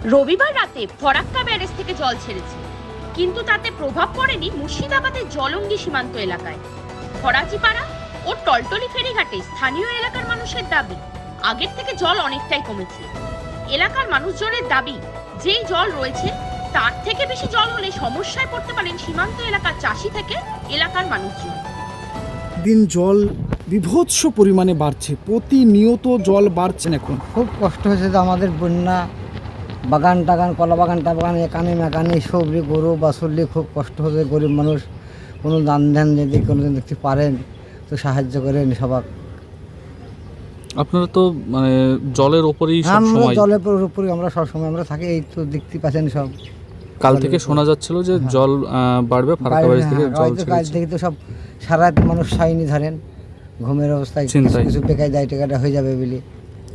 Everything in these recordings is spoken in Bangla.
রবিবার রাতে ফরাক্কা ব্যারেজ থেকে জল ছেড়েছে, কিন্তু তাতে প্রভাব পড়েনি মুর্শিদাবাদের জলঙ্গি সীমান্ত এলাকায়। ফরাজিপাড়া ও টলটলি ফেরিঘাটে স্থানীয় এলাকার মানুষের দাবি, আগের থেকে জল অনেকটাই কমেছে। এলাকার মানুষজনের দাবি, যেই জল রয়েছে তার থেকে বেশি জল হলে সমস্যায় পড়তে পারেন সীমান্ত এলাকার চাষি থেকে এলাকার মানুষজন। দিন জল বিভৎস পরিমাণে বাড়ছে, প্রতিনিয়ত জল বাড়ছেন। এখন খুব কষ্ট হয়েছে যে আমাদের বন্যা, বাগান টাগান, কলা বাগান টাবাগান, এখানে মেকানে সবজি গরু বাছুরলি খুব কষ্ট হচ্ছে। গরিব মানুষ কোনো দান ধ্যান যদি কোনোদিন দেখতে পারেন তো সাহায্য করেন সবাক। আপনারা তো মানে জলের ওপরেই সব আমরা সময়, জলের উপরে আমরা সবসময় আমরা থাকি, এই তো দেখতে পাচ্ছেন সব। কাল থেকে শোনা যাচ্ছিল যে জল বাড়বে, ফারাক্কা ব্যারেজ থেকে জল কাল ছেড়েছে। থেকে তো সব সারা রাত মানুষ ছাইনি ধরেন, ঘুমের অবস্থায় চিন্তায়। কিছু বেকায় যায় টাকাটা হয়ে যাবে বলে।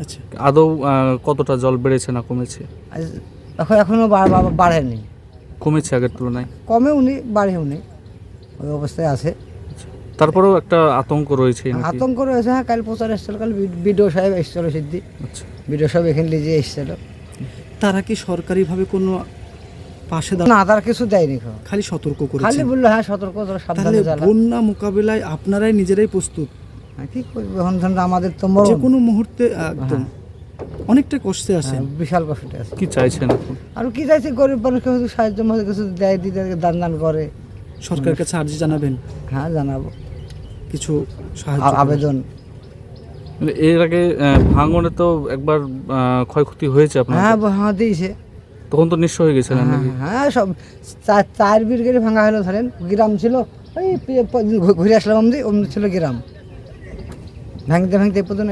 আচ্ছা, আদৌ কতটা জল বেড়েছে না কমেছে? এখনো বাড়েনি, কমেছে আগের তুলনায়? কমেও নেই বাড়েও নেই, ওই অবস্থায় আছে। তারপরেও একটা আতঙ্ক রয়েছে নাকি? আতঙ্ক রয়েছে। হ্যাঁ, কাল প্রচার এসেছিল, কাল বিডিও সাহেব এসেছিল, সিদ্ধি আচ্ছা, বিডিও সাহেব এখানে লিজে এসেছিল। তারা কি সরকারিভাবে কোনো পাশে না, তার কিছু দেয়নি, খালি সতর্ক খালি করেছে? বললো হ্যাঁ সতর্ক, তোরা তাহলে সাবধানে চালা। বন্যা মোকাবিলায় আপনারাই নিজেরাই প্রস্তুত? হ্যাঁ, কি করবো এখন, ধরুন আমাদের তো মরণ। যে কোনো মুহূর্তে একদম অনেকটা কষ্টে আছে। হ্যাঁ, বিশাল কষ্টে আছে। কি চাইছেন এখন? আর কি চাইছে, গরিব মানুষকে হয়তো সাহায্য মাঝে কিছু দেয়, দিতে দান দান করে। সরকারের কাছে আর্জি জানাবেন, হ্যাঁ জানাবো, কিছু সাহায্য করুন। আবেদন। মানে এর আগে ভাঙনে তো একবার ক্ষয়ক্ষতি হয়েছে আপনার, হ্যাঁ হ্যাঁ দিয়েছে। তখন তো নিঃস্ব হয়ে গেছিলেন হ্যাঁ নাকি? হ্যাঁ, সব চার বিরগেরে ভাঙা হলো। ধরেন গ্রাম ছিল, ওই ঘুরে আসলাম অমনি ছিল গ্রাম, ভাঙতে ভাঙতে এ পর্যন্ত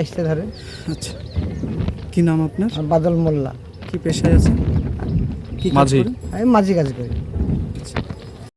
আসতে ধরেন। আচ্ছা, কি নাম আপনার? আর বাদল মোল্লা, কি পেশায় আছে, কি কাজ মাঝি। করেন? আমি মাঝি কাজ করি।